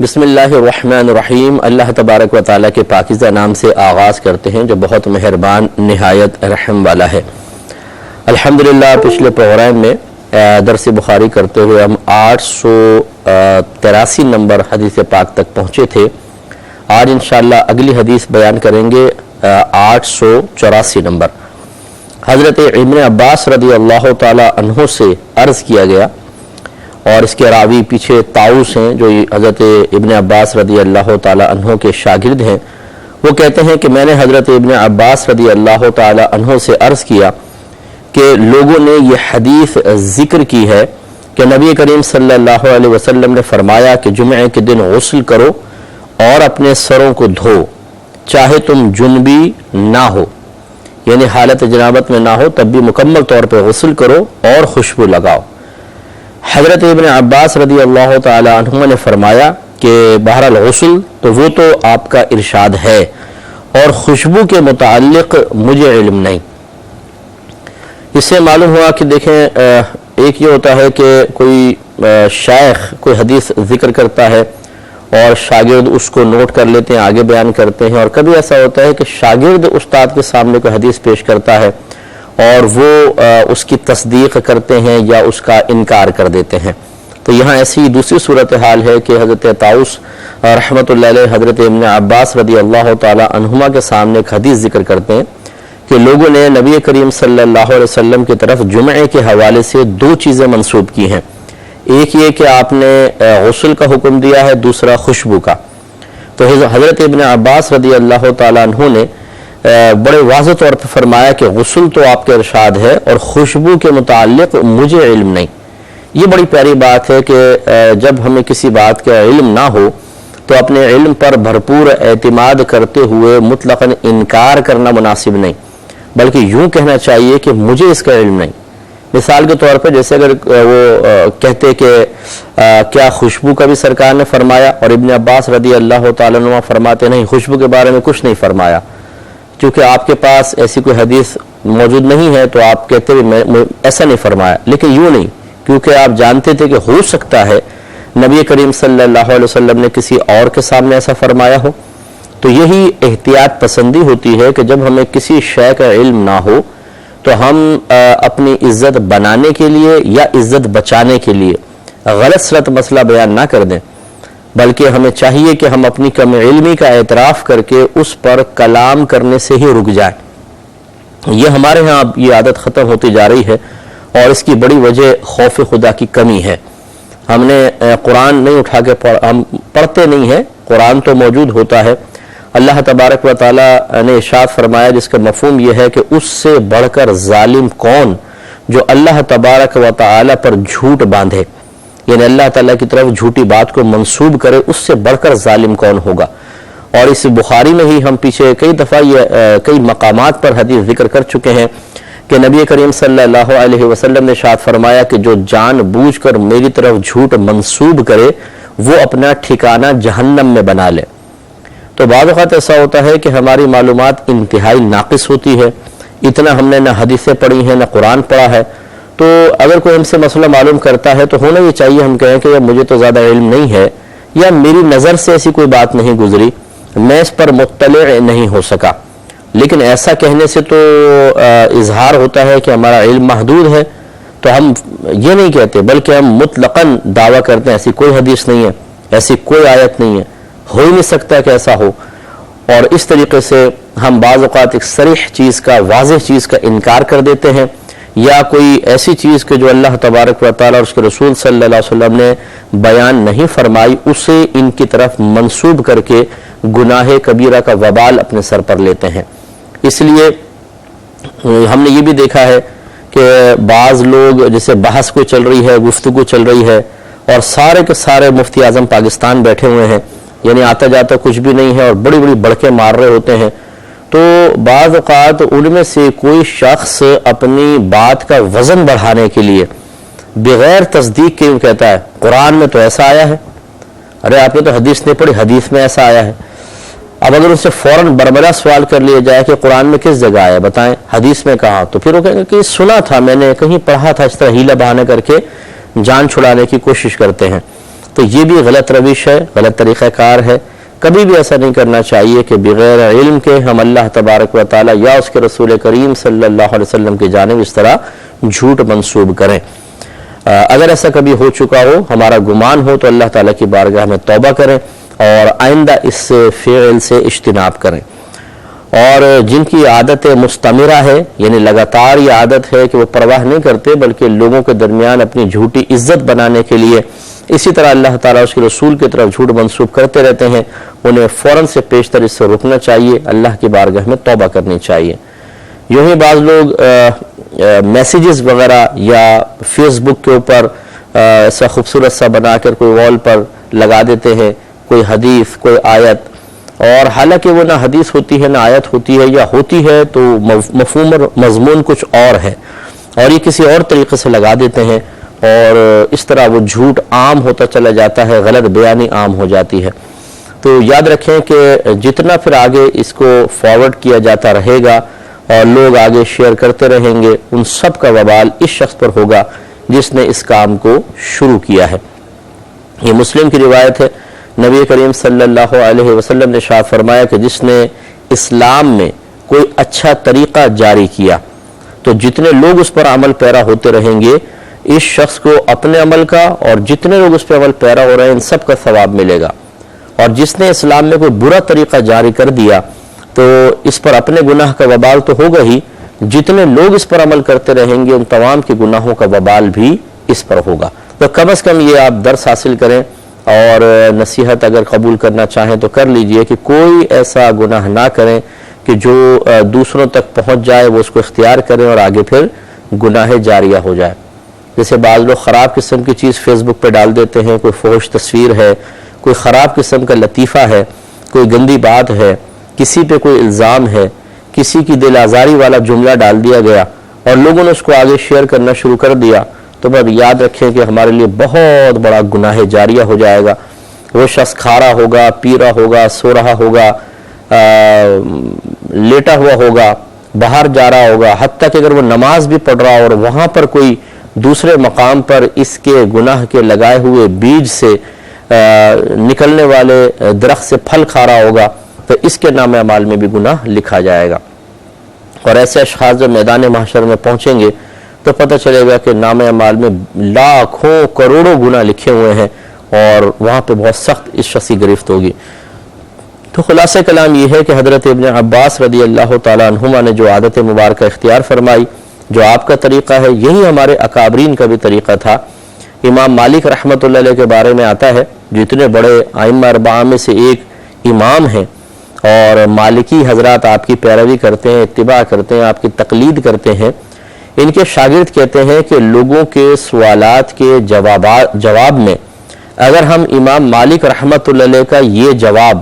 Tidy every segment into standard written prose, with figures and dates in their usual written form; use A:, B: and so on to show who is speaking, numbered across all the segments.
A: بسم اللہ الرحمن الرحیم۔ اللہ تبارک و تعالیٰ کے پاکیزہ نام سے آغاز کرتے ہیں جو بہت مہربان نہایت رحم والا ہے۔ الحمدللہ پچھلے پروگرام میں درس بخاری کرتے ہوئے ہم 883 نمبر حدیث پاک تک پہنچے تھے۔ آج انشاءاللہ اگلی حدیث بیان کریں گے 884 نمبر۔ حضرت ابن عباس رضی اللہ تعالی عنہ سے عرض کیا گیا، اور اس کے راوی پیچھے طاؤس ہیں جو حضرت ابن عباس رضی اللہ تعالی عنہ کے شاگرد ہیں۔ وہ کہتے ہیں کہ میں نے حضرت ابن عباس رضی اللہ تعالی عنہ سے عرض کیا کہ لوگوں نے یہ حدیث ذکر کی ہے کہ نبی کریم صلی اللہ علیہ وسلم نے فرمایا کہ جمعے کے دن غسل کرو اور اپنے سروں کو دھو، چاہے تم جنبی نہ ہو، یعنی حالت جنابت میں نہ ہو تب بھی مکمل طور پہ غسل کرو اور خوشبو لگاؤ۔ حضرت ابن عباس رضی اللہ تعالی عنہ نے فرمایا کہ بہرحال غسل تو وہ تو آپ کا ارشاد ہے، اور خوشبو کے متعلق مجھے علم نہیں۔ اس سے معلوم ہوا کہ دیکھیں، ایک یہ ہوتا ہے کہ کوئی شیخ کوئی حدیث ذکر کرتا ہے اور شاگرد اس کو نوٹ کر لیتے ہیں، آگے بیان کرتے ہیں، اور کبھی ایسا ہوتا ہے کہ شاگرد استاد کے سامنے کوئی حدیث پیش کرتا ہے اور وہ اس کی تصدیق کرتے ہیں یا اس کا انکار کر دیتے ہیں۔ تو یہاں ایسی دوسری صورتحال ہے کہ حضرت طاؤس رحمۃ اللہ علیہ حضرت ابن عباس رضی اللہ تعالی عنہما کے سامنے ایک حدیث ذکر کرتے ہیں کہ لوگوں نے نبی کریم صلی اللہ علیہ وسلم کی طرف جمعے کے حوالے سے دو چیزیں منسوب کی ہیں، ایک یہ کہ آپ نے غسل کا حکم دیا ہے، دوسرا خوشبو کا۔ تو حضرت ابن عباس رضی اللہ تعالی عنہ نے بڑے واضح طور پر فرمایا کہ غسل تو آپ کے ارشاد ہے اور خوشبو کے متعلق مجھے علم نہیں۔ یہ بڑی پیاری بات ہے کہ جب ہمیں کسی بات کا علم نہ ہو تو اپنے علم پر بھرپور اعتماد کرتے ہوئے مطلقاً انکار کرنا مناسب نہیں، بلکہ یوں کہنا چاہیے کہ مجھے اس کا علم نہیں۔ مثال کے طور پر جیسے اگر وہ کہتے کہ کیا خوشبو کا بھی سرکار نے فرمایا، اور ابن عباس رضی اللہ تعالیٰ عنہ فرماتے نہیں، خوشبو کے بارے میں کچھ نہیں فرمایا، چونکہ آپ کے پاس ایسی کوئی حدیث موجود نہیں ہے تو آپ کہتے ہیں ایسا نہیں فرمایا۔ لیکن یوں نہیں، کیونکہ آپ جانتے تھے کہ ہو سکتا ہے نبی کریم صلی اللہ علیہ وسلم نے کسی اور کے سامنے ایسا فرمایا ہو۔ تو یہی احتیاط پسندی ہوتی ہے کہ جب ہمیں کسی شے کا علم نہ ہو تو ہم اپنی عزت بنانے کے لیے یا عزت بچانے کے لیے غلط سلط مسئلہ بیان نہ کر دیں، بلکہ ہمیں چاہیے کہ ہم اپنی کم علمی کا اعتراف کر کے اس پر کلام کرنے سے ہی رک جائیں۔ یہ ہمارے ہاں اب یہ عادت ختم ہوتی جا رہی ہے، اور اس کی بڑی وجہ خوف خدا کی کمی ہے۔ ہم نے قرآن نہیں اٹھا کے ہم پڑھتے نہیں ہیں، قرآن تو موجود ہوتا ہے۔ اللہ تبارک و تعالیٰ نے ارشاد فرمایا جس کا مفہوم یہ ہے کہ اس سے بڑھ کر ظالم کون جو اللہ تبارک و تعالیٰ پر جھوٹ باندھے، یعنی اللہ تعالیٰ کی طرف جھوٹی بات کو منسوب کرے، اس سے بڑھ کر ظالم کون ہوگا۔ اور اس بخاری میں ہی ہم پیچھے کئی دفعہ کئی مقامات پر حدیث ذکر کر چکے ہیں کہ نبی کریم صلی اللہ علیہ وسلم نے ارشاد فرمایا کہ جو جان بوجھ کر میری طرف جھوٹ منسوب کرے وہ اپنا ٹھکانہ جہنم میں بنا لے۔ تو بعض اوقات ایسا ہوتا ہے کہ ہماری معلومات انتہائی ناقص ہوتی ہے، اتنا ہم نے نہ حدیثیں پڑھی ہیں نہ قرآن پڑھا ہے، تو اگر کوئی ہم سے مسئلہ معلوم کرتا ہے تو ہونا یہ چاہیے ہم کہیں کہ مجھے تو زیادہ علم نہیں ہے، یا میری نظر سے ایسی کوئی بات نہیں گزری، میں اس پر مطلع نہیں ہو سکا۔ لیکن ایسا کہنے سے تو اظہار ہوتا ہے کہ ہمارا علم محدود ہے، تو ہم یہ نہیں کہتے بلکہ ہم مطلقاً دعویٰ کرتے ہیں ایسی کوئی حدیث نہیں ہے، ایسی کوئی آیت نہیں ہے، ہو ہی نہیں سکتا کہ ایسا ہو۔ اور اس طریقے سے ہم بعض اوقات ایک صریح چیز کا، واضح چیز کا انکار کر دیتے ہیں، یا کوئی ایسی چیز کہ جو اللہ تبارک و تعالیٰ اور اس کے رسول صلی اللہ علیہ وسلم نے بیان نہیں فرمائی اسے ان کی طرف منسوب کر کے گناہ کبیرہ کا وبال اپنے سر پر لیتے ہیں۔ اس لیے ہم نے یہ بھی دیکھا ہے کہ بعض لوگ جیسے بحث کوئی چل رہی ہے، گفتگو چل رہی ہے، اور سارے کے سارے مفتی اعظم پاکستان بیٹھے ہوئے ہیں، یعنی آتا جاتا کچھ بھی نہیں ہے اور بڑی بڑی بڑکے مار رہے ہوتے ہیں، تو بعض اوقات ان میں سے کوئی شخص اپنی بات کا وزن بڑھانے کے لیے بغیر تصدیق کے کہتا ہے قرآن میں تو ایسا آیا ہے، ارے آپ نے تو حدیث نہیں پڑھی، حدیث میں ایسا آیا ہے۔ اب اگر ان سے فوراً برملا سوال کر لیا جائے کہ قرآن میں کس جگہ آیا بتائیں، حدیث میں کہاں، تو پھر وہ کہیں گے کہ سنا تھا میں نے، کہیں پڑھا تھا، اس طرح ہیلا بہانے کر کے جان چھڑانے کی کوشش کرتے ہیں۔ تو یہ بھی غلط روش ہے، غلط طریقہ کار ہے۔ کبھی بھی ایسا نہیں کرنا چاہیے کہ بغیر علم کے ہم اللہ تبارک و تعالی یا اس کے رسول کریم صلی اللہ علیہ وسلم کی جانب اس طرح جھوٹ منسوب کریں۔ اگر ایسا کبھی ہو چکا ہو، ہمارا گمان ہو، تو اللہ تعالیٰ کی بارگاہ میں توبہ کریں اور آئندہ اس فعل سے اجتناب کریں۔ اور جن کی عادت مستمرہ ہے، یعنی لگاتار یہ عادت ہے کہ وہ پرواہ نہیں کرتے بلکہ لوگوں کے درمیان اپنی جھوٹی عزت بنانے کے لیے اسی طرح اللہ تعالیٰ اس کے رسول کی طرف جھوٹ منسوب کرتے رہتے ہیں، انہیں فوراً سے پیشتر اس سے رکنا چاہیے، اللہ کی بارگاہ میں توبہ کرنی چاہیے۔ یوں ہی بعض لوگ میسیجز وغیرہ یا فیس بک کے اوپر ایسا خوبصورت سا بنا کر کوئی وال پر لگا دیتے ہیں، کوئی حدیث، کوئی آیت، اور حالانکہ وہ نہ حدیث ہوتی ہے نہ آیت ہوتی ہے، یا ہوتی ہے تو مفہوم اور مضمون کچھ اور ہے، اور یہ کسی اور طریقے سے لگا دیتے ہیں، اور اس طرح وہ جھوٹ عام ہوتا چلا جاتا ہے، غلط بیانی عام ہو جاتی ہے۔ تو یاد رکھیں کہ جتنا پھر آگے اس کو فارورڈ کیا جاتا رہے گا اور لوگ آگے شیئر کرتے رہیں گے، ان سب کا وبال اس شخص پر ہوگا جس نے اس کام کو شروع کیا ہے۔ یہ مسلم کی روایت ہے، نبی کریم صلی اللہ علیہ وسلم نے ارشاد فرمایا کہ جس نے اسلام میں کوئی اچھا طریقہ جاری کیا تو جتنے لوگ اس پر عمل پیرا ہوتے رہیں گے، اس شخص کو اپنے عمل کا اور جتنے لوگ اس پہ عمل پیرا ہو رہے ہیں ان سب کا ثواب ملے گا، اور جس نے اسلام میں کوئی برا طریقہ جاری کر دیا تو اس پر اپنے گناہ کا وبال تو ہوگا ہی، جتنے لوگ اس پر عمل کرتے رہیں گے ان تمام کے گناہوں کا وبال بھی اس پر ہوگا۔ تو کم از کم یہ آپ درس حاصل کریں، اور نصیحت اگر قبول کرنا چاہیں تو کر لیجئے کہ کوئی ایسا گناہ نہ کریں کہ جو دوسروں تک پہنچ جائے، وہ اس کو اختیار کریں اور آگے پھر گناہ جاریہ ہو جائے۔ جیسے بعض لوگ خراب قسم کی چیز فیس بک پہ ڈال دیتے ہیں، کوئی فحش تصویر ہے، کوئی خراب قسم کا لطیفہ ہے، کوئی گندی بات ہے، کسی پہ کوئی الزام ہے، کسی کی دل آزاری والا جملہ ڈال دیا گیا اور لوگوں نے اس کو آگے شیئر کرنا شروع کر دیا، تو بس یاد رکھیں کہ ہمارے لیے بہت بڑا گناہ جاریہ ہو جائے گا۔ وہ شخص کھا رہا ہوگا، پی رہا ہوگا، سو رہا ہوگا، لیٹا ہوا ہوگا، باہر جا رہا ہوگا، حتیٰ کہ اگر وہ نماز بھی پڑھ رہا اور وہاں پر کوئی دوسرے مقام پر اس کے گناہ کے لگائے ہوئے بیج سے نکلنے والے درخت سے پھل کھا رہا ہوگا تو اس کے نام اعمال میں بھی گناہ لکھا جائے گا۔ اور ایسے اشخاص جو میدان محشر میں پہنچیں گے تو پتہ چلے گا کہ نام اعمال میں لاکھوں کروڑوں گناہ لکھے ہوئے ہیں، اور وہاں پہ بہت سخت اس شخص کی گرفت ہوگی۔ تو خلاصہ کلام یہ ہے کہ حضرت ابن عباس رضی اللہ تعالیٰ عنہما نے جو عادت مبارکہ اختیار فرمائی، جو آپ کا طریقہ ہے، یہی ہمارے اکابرین کا بھی طریقہ تھا۔ امام مالک رحمۃ اللہ علیہ کے بارے میں آتا ہے، جو اتنے بڑے ائمہ اربعہ میں سے ایک امام ہیں، اور مالکی حضرات آپ کی پیروی کرتے ہیں، اتباع کرتے ہیں، آپ کی تقلید کرتے ہیں۔ ان کے شاگرد کہتے ہیں کہ لوگوں کے سوالات کے جواب میں اگر ہم امام مالک رحمۃ اللہ علیہ کا یہ جواب،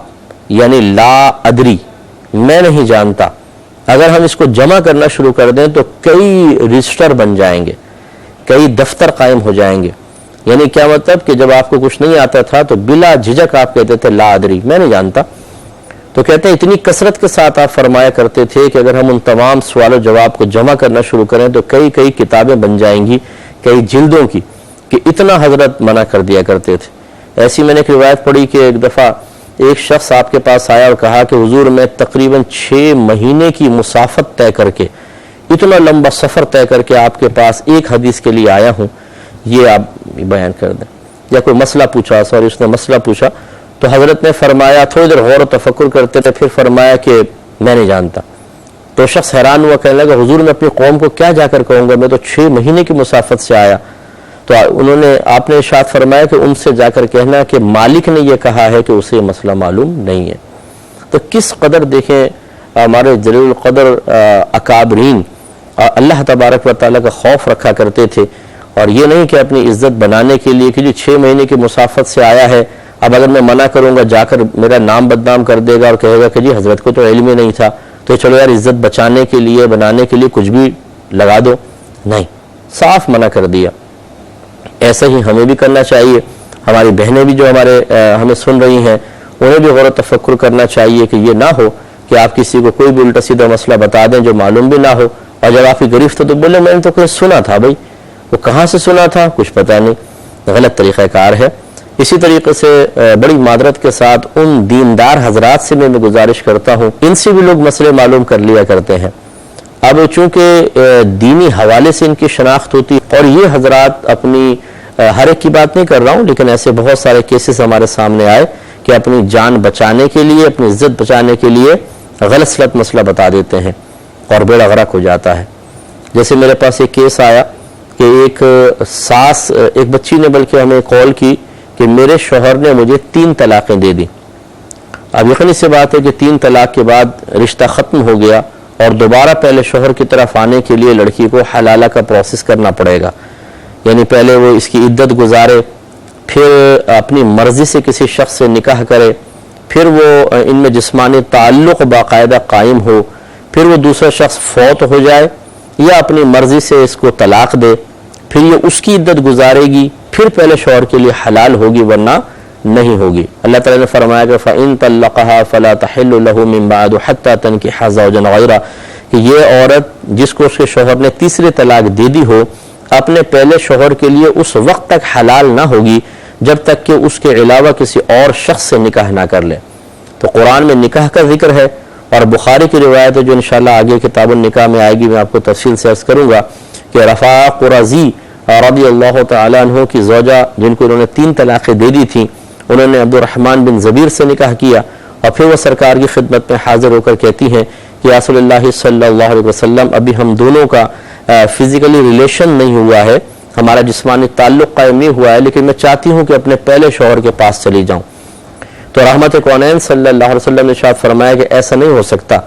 A: یعنی لا ادری، میں نہیں جانتا، اگر ہم اس کو جمع کرنا شروع کر دیں تو کئی رجسٹر بن جائیں گے، کئی دفتر قائم ہو جائیں گے۔ یعنی کیا مطلب کہ جب آپ کو کچھ نہیں آتا تھا تو بلا جھجک آپ کہتے تھے لا ادری، میں نہیں جانتا۔ تو کہتے ہیں اتنی کثرت کے ساتھ آپ فرمایا کرتے تھے کہ اگر ہم ان تمام سوال و جواب کو جمع کرنا شروع کریں تو کئی کئی کتابیں بن جائیں گی، کئی جلدوں کی، کہ اتنا حضرت منع کر دیا کرتے تھے۔ ایسی میں نے ایک روایت پڑھی کہ ایک دفعہ ایک شخص آپ کے پاس آیا اور کہا کہ حضور میں تقریباً 6 مہینے کی مسافت طے کر کے، اتنا لمبا سفر طے کر کے آپ کے پاس ایک حدیث کے لیے آیا ہوں، یہ آپ بیان کر دیں۔ یا کوئی مسئلہ پوچھا، اس نے مسئلہ پوچھا تو حضرت نے فرمایا، تھوڑی دیر غور و تفکر کرتے تھے، پھر فرمایا کہ میں نہیں جانتا۔ تو شخص حیران ہوا، کہنے لگا حضور میں اپنی قوم کو کیا جا کر کہوں گا، میں تو 6 مہینے کی مسافت سے آیا۔ تو آپ نے ارشاد فرمایا کہ ان سے جا کر کہنا کہ مالک نے یہ کہا ہے کہ اسے یہ مسئلہ معلوم نہیں ہے۔ تو کس قدر دیکھیں ہمارے جلیل القدر اکابرین اللہ تبارک و تعالیٰ کا خوف رکھا کرتے تھے، اور یہ نہیں کہ اپنی عزت بنانے کے لیے کہ جو 6 مہینے کی مسافت سے آیا ہے، اب اگر میں منع کروں گا جا کر میرا نام بدنام کر دے گا اور کہے گا کہ جی حضرت کو تو علم ہی نہیں تھا، تو چلو یار عزت بچانے کے لیے، بنانے کے لیے کچھ بھی لگا دو۔ نہیں، صاف منع کر دیا۔ ایسا ہی ہمیں بھی کرنا چاہیے۔ ہماری بہنیں بھی جو ہمیں سن رہی ہیں، انہیں بھی غور و تفکر کرنا چاہیے کہ یہ نہ ہو کہ آپ کسی کو کوئی بھی الٹا سیدھا مسئلہ بتا دیں جو معلوم بھی نہ ہو، اور جب آپ کی گرفت ہو تو بولے میں نے تو کہیں سنا تھا۔ بھائی وہ کہاں سے سنا تھا، کچھ پتہ نہیں۔ غلط طریقہ کار ہے۔ اسی طریقے سے بڑی معذرت کے ساتھ ان دیندار حضرات سے میں گزارش کرتا ہوں، ان سے بھی لوگ مسئلے معلوم کر لیا کرتے ہیں۔ اب چونکہ دینی حوالے سے ان کی شناخت ہوتی ہے، اور یہ حضرات اپنی ہر ایک کی بات نہیں کر رہا ہوں، لیکن ایسے بہت سارے کیسز ہمارے سامنے آئے کہ اپنی جان بچانے کے لیے، اپنی عزت بچانے کے لیے غلط سلط مسئلہ بتا دیتے ہیں اور بیڑا غرق ہو جاتا ہے۔ جیسے میرے پاس ایک کیس آیا کہ ایک ساس، ایک بچی نے بلکہ ہمیں کال کی کہ میرے شوہر نے مجھے 3 طلاقیں دے دی۔ اب یقینی سی بات ہے کہ 3 طلاق کے بعد رشتہ ختم ہو گیا، اور دوبارہ پہلے شوہر کی طرف آنے کے لیے لڑکی کو حلالہ کا پروسیس کرنا پڑے گا، یعنی پہلے وہ اس کی عدت گزارے، پھر اپنی مرضی سے کسی شخص سے نکاح کرے، پھر وہ ان میں جسمانی تعلق باقاعدہ قائم ہو، پھر وہ دوسرا شخص فوت ہو جائے یا اپنی مرضی سے اس کو طلاق دے، پھر یہ اس کی عدت گزارے گی، پھر پہلے شوہر کے لیے حلال ہوگی ورنہ نہیں ہوگی۔ اللہ تعالیٰ نے فرمایا کہ فَإِن طَلَّقَهَا فَلَا تَحِلُّ لَهُ مِن بَعْدُ حَتَّى تَنكِحَ زَوْجًا غَيْرَهُ، کہ یہ عورت جس کو اس کے شوہر نے تیسری طلاق دے دی ہو، اپنے پہلے شوہر کے لیے اس وقت تک حلال نہ ہوگی جب تک کہ اس کے علاوہ کسی اور شخص سے نکاح نہ کر لے۔ تو قرآن میں نکاح کا ذکر ہے، اور بخاری کی روایت ہے جو انشاءاللہ آگے کتاب النکاح میں آئے گی، میں آپ کو تفصیل سے عرض کروں گا کہ رفاع قرظی رضی اللہ تعالیٰ عنہ کی زوجہ، جن کو انہوں نے 3 طلاقیں دے دی تھیں، انہوں نے عبد الرحمن بن زبیر سے نکاح کیا، اور پھر وہ سرکار کی خدمت میں حاضر ہو کر کہتی ہیں کہ یا رسول اللہ صلی اللہ علیہ وسلم، ابھی ہم دونوں کا فزیکلی ریلیشن نہیں ہوا ہے، ہمارا جسمانی تعلق قائم نہیں ہوا ہے، لیکن میں چاہتی ہوں کہ اپنے پہلے شوہر کے پاس چلی جاؤں۔ تو رحمت کونین صلی اللہ علیہ وسلم نے ارشاد فرمایا کہ ایسا نہیں ہو سکتا،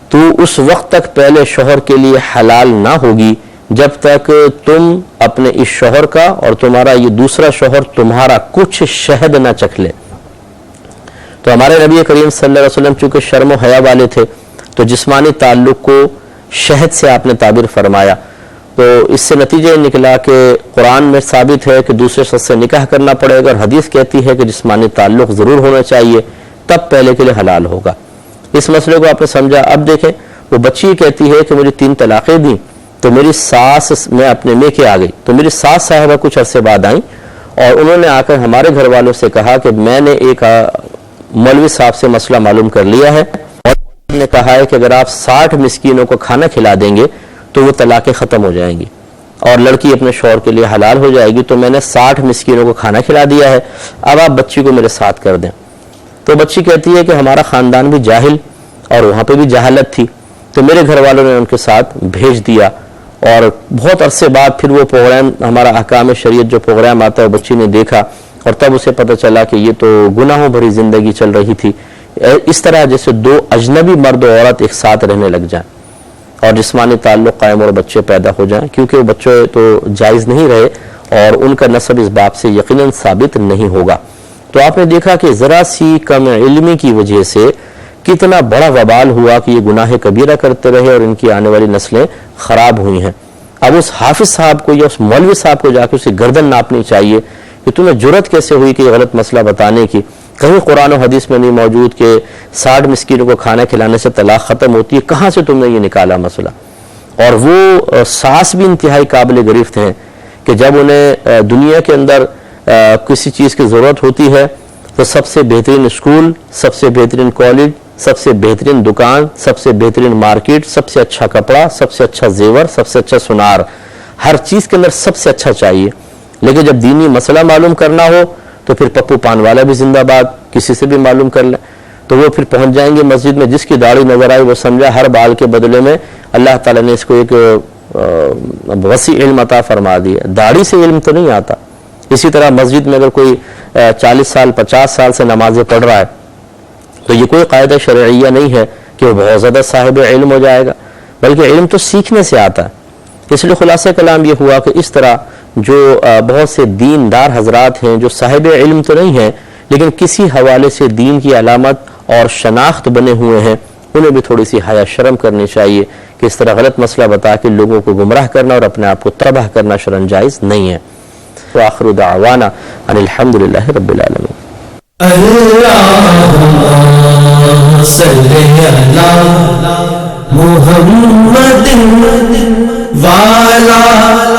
A: تو اس وقت تک پہلے شوہر کے لیے حلال نہ ہوگی جب تک تم اپنے اس شوہر کا اور تمہارا یہ دوسرا شوہر تمہارا کچھ شہد نہ چکھ لے۔ تو ہمارے نبی کریم صلی اللہ علیہ وسلم چونکہ شرم و حیا والے تھے، تو جسمانی تعلق کو شہد سے آپ نے تعبیر فرمایا، تو اس سے نتیجہ نکلا کہ قرآن میں ثابت ہے کہ دوسرے شخص سے نکاح کرنا پڑے گا، اور حدیث کہتی ہے کہ جسمانی تعلق ضرور ہونا چاہیے، تب پہلے کے لیے حلال ہوگا۔ اس مسئلے کو آپ نے سمجھا۔ اب دیکھیں، وہ بچی کہتی ہے کہ مجھے 3 طلاقیں دیں، تو میری ساس، میں اپنے میکے آ گئی، تو میری ساس صاحبہ کچھ عرصے بعد آئیں، اور انہوں نے آ کر ہمارے گھر والوں سے کہا کہ میں نے ایک مولوی صاحب سے مسئلہ معلوم کر لیا ہے، اور انہوں نے کہا ہے کہ اگر آپ 60 مسکینوں کو کھانا کھلا دیں گے تو وہ طلاقیں ختم ہو جائیں گی اور لڑکی اپنے شوہر کے لیے حلال ہو جائے گی۔ تو میں نے 60 مسکینوں کو کھانا کھلا دیا ہے، اب آپ بچی کو میرے ساتھ کر دیں۔ تو بچی کہتی ہے کہ ہمارا خاندان بھی جاہل، اور وہاں پہ بھی جہالت تھی، تو میرے گھر والوں نے ان کے ساتھ بھیج دیا، اور بہت عرصے بعد پھر وہ پروگرام، ہمارا احکام شریعت جو پروگرام آتا ہے، وہ بچی نے دیکھا، اور تب اسے پتہ چلا کہ یہ تو گناہوں بھری زندگی چل رہی تھی، اس طرح جیسے 2 اجنبی مرد و عورت ایک ساتھ رہنے لگ جائیں اور جسمانی تعلق قائم اور بچے پیدا ہو جائیں، کیونکہ وہ بچے تو جائز نہیں رہے اور ان کا نسب اس باپ سے یقیناً ثابت نہیں ہوگا۔ تو آپ نے دیکھا کہ ذرا سی کم علمی کی وجہ سے کتنا بڑا وبال ہوا کہ یہ گناہ کبیرہ کرتے رہے اور ان کی آنے والی نسلیں خراب ہوئی ہیں۔ اب اس حافظ صاحب کو یا اس مولوی صاحب کو جا کے اسے گردن ناپنی چاہیے کہ تمہیں جرت کیسے ہوئی کہ یہ غلط مسئلہ بتانے کی، کہیں قرآن و حدیث میں نہیں موجود کہ 60 مسکینوں کو کھانا کھلانے سے طلاق ختم ہوتی ہے، کہاں سے تم نے یہ نکالا مسئلہ؟ اور وہ ساس بھی انتہائی قابل گرفت ہیں کہ جب انہیں دنیا کے اندر کسی چیز کی ضرورت ہوتی ہے تو سب سے بہترین اسکول، سب سے بہترین کالج، سب سے بہترین دکان، سب سے بہترین مارکیٹ، سب سے اچھا کپڑا، سب سے اچھا زیور، سب سے اچھا سنار، ہر چیز کے اندر سب سے اچھا چاہیے۔ لیکن جب دینی مسئلہ معلوم کرنا ہو تو پھر پپو پان والا بھی زندہ باد، کسی سے بھی معلوم کر لیں، تو وہ پھر پہنچ جائیں گے مسجد میں، جس کی داڑھی نظر آئی وہ سمجھا ہر بال کے بدلے میں اللہ تعالیٰ نے اس کو ایک وسیع علم عطا فرما دیا۔ داڑھی سے علم تو نہیں آتا۔ اسی طرح مسجد میں اگر کوئی 40 سال 50 سال سے نمازیں پڑھ رہا ہے تو یہ کوئی قاعدہ شرعیہ نہیں ہے کہ وہ بہت زیادہ صاحب علم ہو جائے گا، بلکہ علم تو سیکھنے سے آتا ہے۔ اس لیے خلاصہ کلام یہ ہوا کہ اس طرح جو بہت سے دیندار حضرات ہیں جو صاحب علم تو نہیں ہیں لیکن کسی حوالے سے دین کی علامت اور شناخت بنے ہوئے ہیں، انہیں بھی تھوڑی سی حیا شرم کرنی چاہیے کہ اس طرح غلط مسئلہ بتا کے لوگوں کو گمراہ کرنا اور اپنے آپ کو تباہ کرنا شرعاً جائز نہیں ہے۔ وآخر دعوانا ان الحمدللہ رب العالمین۔
B: اللہم صلی علی محمد وعلی